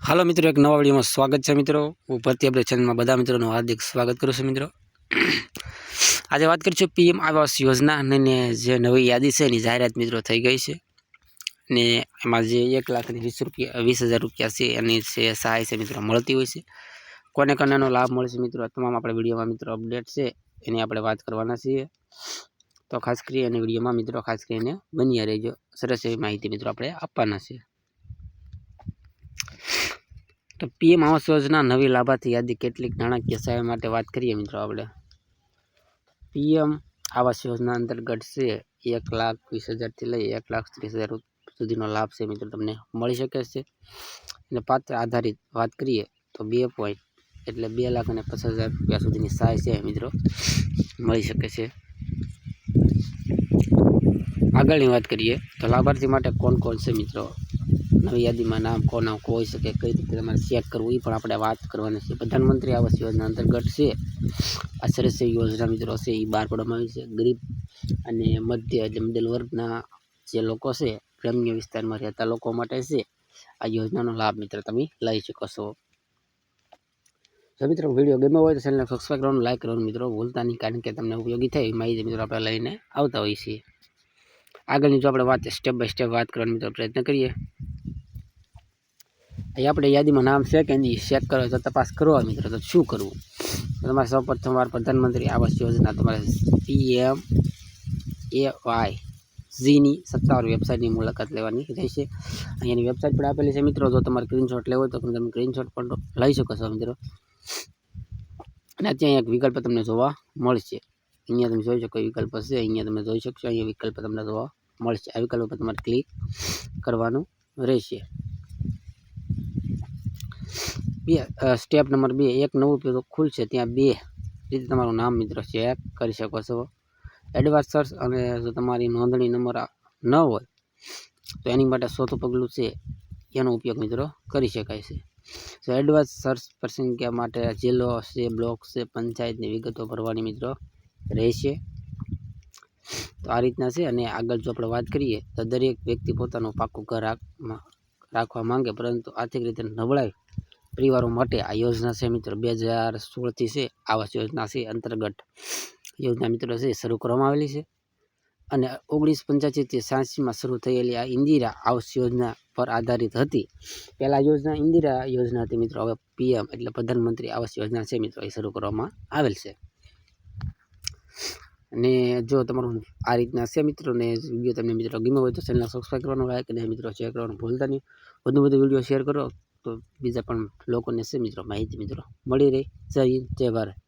હાલો મિત્રો, એક નવા વિડીયોમાં સ્વાગત છે મિત્રો। હું ભરતી અપડેટ ચેનલમાં બધા મિત્રોનું હાર્દિક સ્વાગત કરું છું મિત્રો। આજે વાત કરીશું પીએમ આવાસ યોજના અને જે નવી યાદી છે એની જાહેરાત મિત્રો થઈ ગઈ છે ને એમાં જે 1,20,000 રૂપિયા છે એની જે સહાય છે મિત્રો મળતી હોય છે। કોને કોનેનો લાભ મળશે મિત્રો તમામ આપણે વિડીયોમાં મિત્રો અપડેટ છે એની આપણે વાત કરવાના છીએ। તો ખાસ કરી અને વિડીયોમાં મિત્રો ખાસ કરીને બન્યા રહેજો, સરસ એવી માહિતી મિત્રો આપણે આપવાના છે। તો પીએમ આવાસ યોજના નવી લાભાર્થી યાદી કેટલીક નાણાકીય સહાય માટે વાત કરીએ મિત્રો આપણે। પીએમ આવાસ યોજના અંતર્ગત છે 1,20,000 થી લઈ 1,30,000 સુધીનો લાભ છે મિત્રો તમને મળી શકે છે। અને પાત્ર આધારિત વાત કરીએ તો 2 પોઈન્ટ એટલે 2,50,000 રૂપિયા સુધીની સહાય છે મિત્રો મળી શકે છે। આગળની વાત કરીએ તો લાભાર્થી માટે કોણ કોણ છે મિત્રો, નવી યાદીમાં નામ કોના હોઈ શકે, કઈ રીતે તમારે ચેક કરવું એ પણ આપણે વાત કરવાની છે। પ્રધાનમંત્રી આવાસ યોજના અંતર્ગત છે આ સરસ યોજના મિત્રો છે એ બહાર પાડવામાં આવી છે। ગરીબ અને મધ્ય એટલે મિડલ વર્ગના જે લોકો છે, ગ્રામ્ય વિસ્તારમાં રહેતા લોકો માટે છે આ યોજનાનો લાભ મિત્રો તમે લઈ શકો છો। જો મિત્રો વિડીયો ગમ્યો હોય તો ચેનલને સબસ્ક્રાઈબ કરવાનું, લાઈક કરવાનું મિત્રો ભૂલતા નહીં, કારણ કે તમને ઉપયોગી થાય એ માહિતી મિત્રો આપણે લઈને આવતા હોઈએ છીએ। આગળની જો આપણે વાત સ્ટેપ બાય સ્ટેપ વાત કરવાનો મિત્રો પ્રયત્ન કરીએ। અહીં આપણે યાદીમાં નામ છે કે નહીં ચેક કરો તો તપાસ કરવા મિત્રો તો શું કરવું, તમારે સૌપ્રથમ વાર પ્રધાનમંત્રી આવાસ યોજના તમારે PMAYGની સત્તાવાર વેબસાઇટની મુલાકાત લેવાની રહેશે। અહીંયાની વેબસાઇટ પણ આપેલી છે મિત્રો, જો તમારે સ્ક્રીનશોટ લેવો હોય તો તમે સ્ક્રીનશોટ પણ લઈ શકો છો મિત્રો। અને ત્યાં એક વિકલ્પ તમને જોવા મળશે, અહીંયા તમે જોઈ શકો વિકલ્પ છે, અહીંયા તમે જોઈ શકશો, અહીંયા વિકલ્પ તમને જોવા મળશે। આ વિકલ્પ પર તમારે ક્લિક કરવાનું રહેશે। સ્ટેપ નંબર 2, એક નવું પેજ ખુલશે, ત્યાં 2 રીતે તમારું નામ મિત્રો ચેક કરી શકો છો। એડવાન્સ સર્ચ, અને જો તમારી નોંધણી નંબર ન હોય તો એની માટે ચોથું પગલું છે એનો ઉપયોગ મિત્રો કરી શકાય છે। તો એડવાન્સ સર્ચ પ્રસંગિકા માટે જિલ્લો છે, બ્લોક છે, પંચાયતની વિગતો ભરવાની મિત્રો રહેશે। તો આ રીતના છે। અને આગળ જો આપણે વાત કરીએ તો દરેક વ્યક્તિ પોતાનું પાકું ઘર રાખવા માંગે પરંતુ આર્થિક રીતે નબળાઈ પરિવારો માટે આ યોજના છે મિત્રો 2016થી છે આવાસ યોજના છે અંતર્ગત યોજના મિત્રો છે શરૂ કરવામાં આવેલી છે। અને 1985 થી 86માં શરૂ થયેલી આ ઇન્દિરા આવાસ યોજના પર આધારિત હતી। પહેલા યોજના ઇન્દિરા યોજના હતી મિત્રો, હવે પીએમ એટલે પ્રધાનમંત્રી આવાસ યોજના છે મિત્રો એ શરૂ કરવામાં આવેલ છે। અને જો તમારું આ રીતના છે મિત્રો ને વિડીયો તમને મિત્રો ગમ્યો હોય તો ચેનલને સબસ્ક્રાઈબ કરવાનું, લાઈક અને મિત્રો શેર કરવાનું ભૂલતા નહીં। વધુ વિડીયો શેર કરો તો બીજા પણ લોકોને છે મિત્રો માહિતી મિત્રો મળી રહે। જય હિન્દ, જય ભારત।